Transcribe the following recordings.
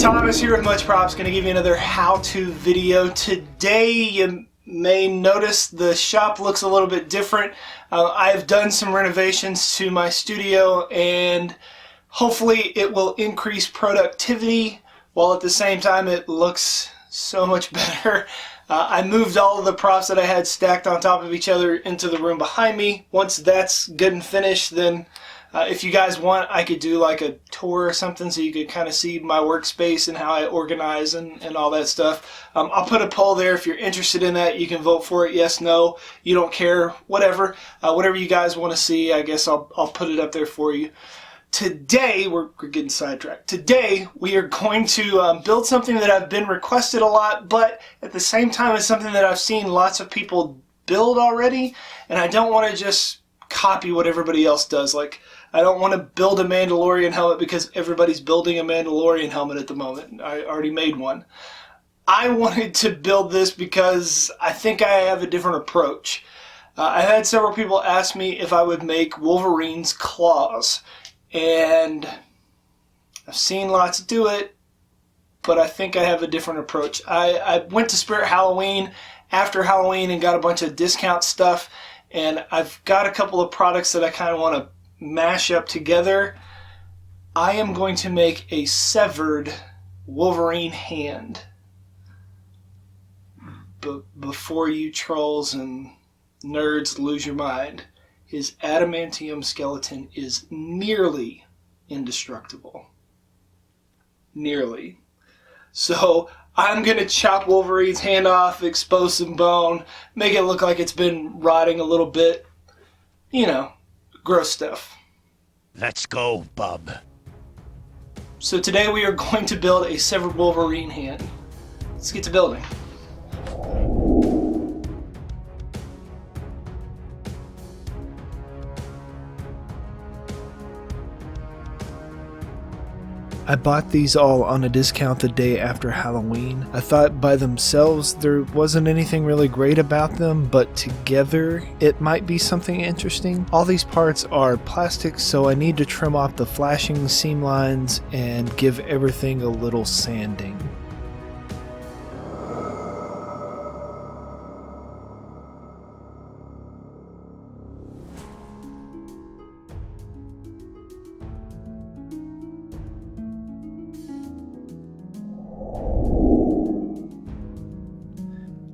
Thomas here with Much Props, going to give you another how-to video. Today you may notice the shop looks a little bit different. I've done some renovations to my studio and hopefully it will increase productivity while at the same time it looks so much better. I moved all of the props that I had stacked on top of each other into the room behind me. Once that's good and finished, then if you guys want, I could do like a tour or something so you could kind of see my workspace and how I organize and all that stuff. I'll put a poll there if you're interested in that. You can vote for it, yes, no, you don't care, whatever. Whatever you guys want to see, I guess I'll put it up there for you. Today, we're getting sidetracked. Today, we are going to build something that I've been requested a lot, but at the same time, it's something that I've seen lots of people build already, and I don't want to just copy what everybody else does. Like, I don't want to build a Mandalorian helmet because everybody's building a Mandalorian helmet at the moment. I already made one. I wanted to build this because I think I have a different approach. I had several people ask me if I would make Wolverine's claws. And I've seen lots do it, but I think I have a different approach. I went to Spirit Halloween after Halloween and got a bunch of discount stuff, and I've got a couple of products that I kind of want to mash up together. I am going to make a severed Wolverine hand. But before you trolls and nerds lose your mind, his adamantium skeleton is nearly indestructible. Nearly. So I'm going to chop Wolverine's hand off, expose some bone, make it look like it's been rotting a little bit. You know, gross stuff. Let's go, bub. So today we are going to build a severed Wolverine hand. Let's get to building. I bought these all on a discount the day after Halloween. I thought by themselves there wasn't anything really great about them, but together it might be something interesting. All these parts are plastic, so I need to trim off the flashing seam lines and give everything a little sanding.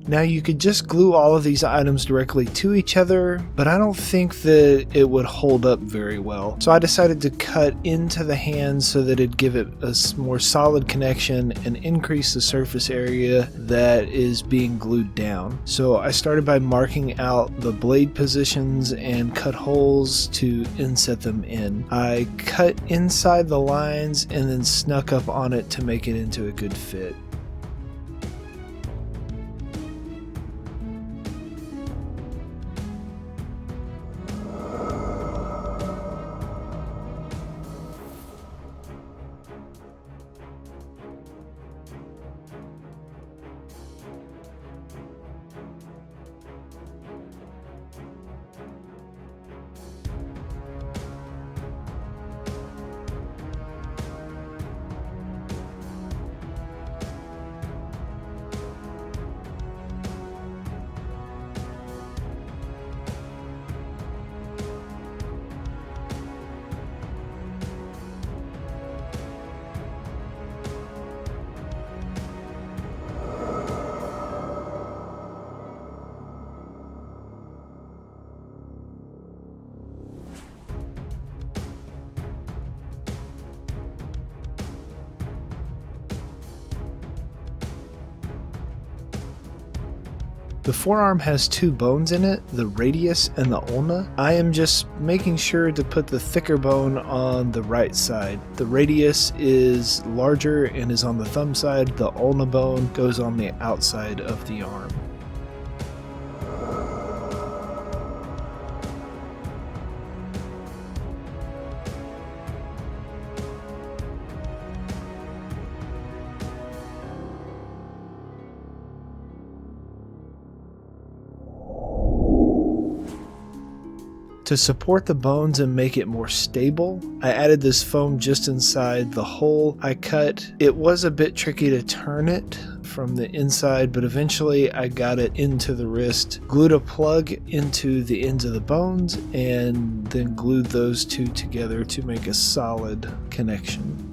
Now you could just glue all of these items directly to each other, but I don't think that it would hold up very well. So I decided to cut into the hands so that it'd give it a more solid connection and increase the surface area that is being glued down. So I started by marking out the blade positions and cut holes to inset them in. I cut inside the lines and then snuck up on it to make it into a good fit. The forearm has two bones in it, the radius and the ulna. I am just making sure to put the thicker bone on the right side. The radius is larger and is on the thumb side. The ulna bone goes on the outside of the arm. To support the bones and make it more stable, I added this foam just inside the hole I cut. It was a bit tricky to turn it from the inside, but eventually I got it into the wrist, glued a plug into the ends of the bones, and then glued those two together to make a solid connection.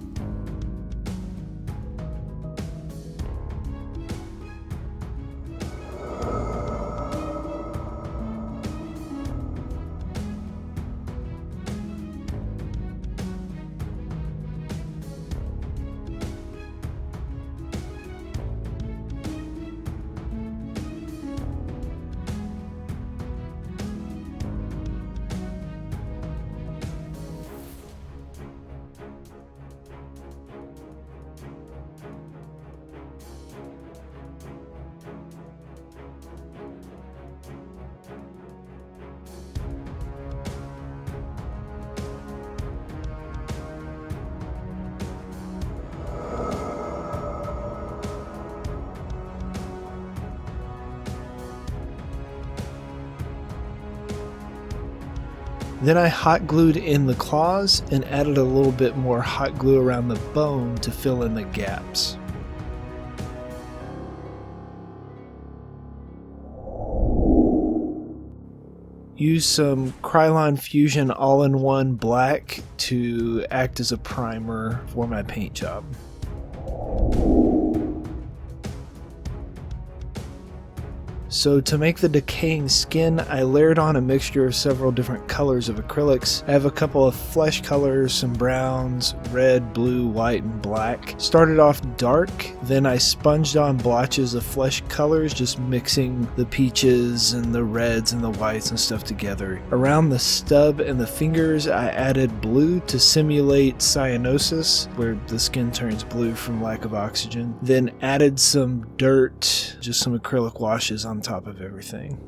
Then I hot glued in the claws and added a little bit more hot glue around the bone to fill in the gaps. Use some Krylon Fusion All-in-One Black to act as a primer for my paint job. So to make the decaying skin, I layered on a mixture of several different colors of acrylics. I have a couple of flesh colors, some browns, red, blue, white, and black. Started off dark, then I sponged on blotches of flesh colors, just mixing the peaches and the reds and the whites and stuff together. Around the stub and the fingers, I added blue to simulate cyanosis, where the skin turns blue from lack of oxygen. Then added some dirt, just some acrylic washes on top of everything.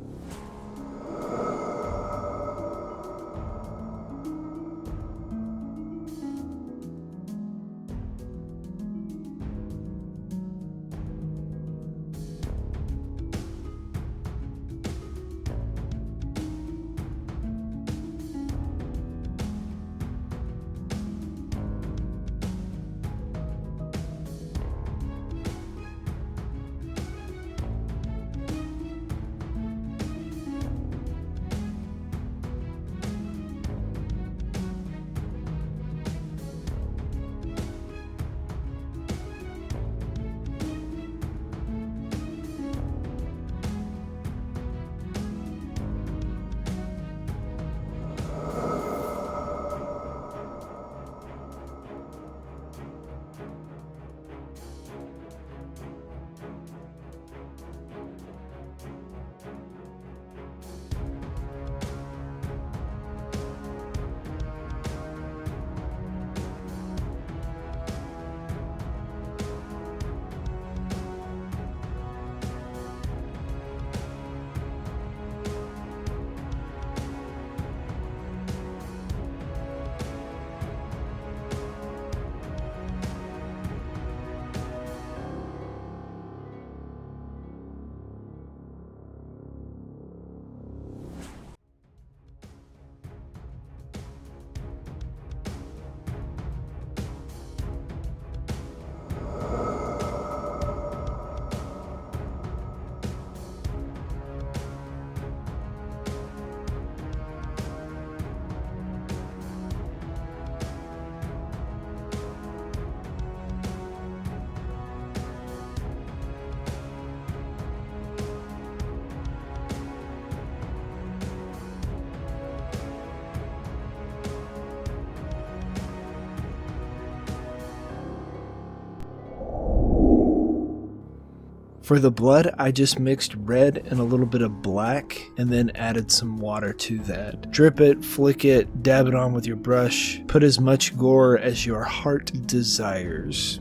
For the blood, I just mixed red and a little bit of black and then added some water to that. Drip it, flick it, dab it on with your brush. Put as much gore as your heart desires.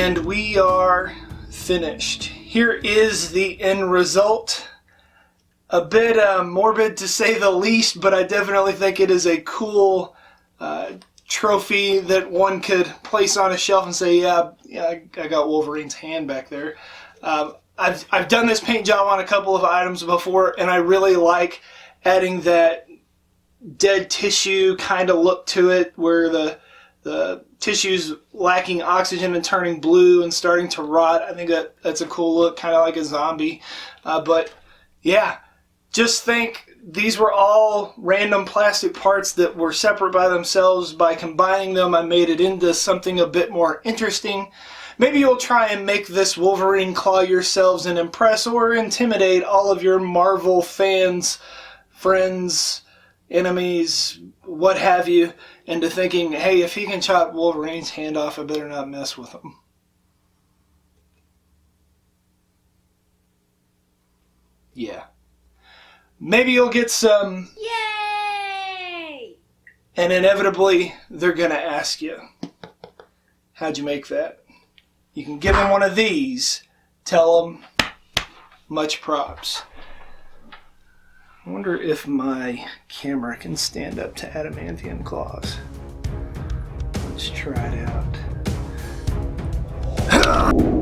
And we are finished. Here is the end result. A bit morbid to say the least, but I definitely think it is a cool trophy that one could place on a shelf and say, yeah, I got Wolverine's hand back there. I've done this paint job on a couple of items before, and I really like adding that dead tissue kind of look to it, where the tissue's lacking oxygen and turning blue and starting to rot. I think that's a cool look, kind of like a zombie. But yeah, just think these were all random plastic parts that were separate by themselves. By combining them, I made it into something a bit more interesting. Maybe you'll try and make this Wolverine claw yourselves and impress or intimidate all of your Marvel fans, friends, enemies, what have you, into thinking, hey, if he can chop Wolverine's hand off, I better not mess with him. Yeah. Maybe you'll get some... Yay! And inevitably, they're going to ask you, how'd you make that? You can give them one of these. Tell them, much props. I wonder if my camera can stand up to adamantium claws. Let's try it out.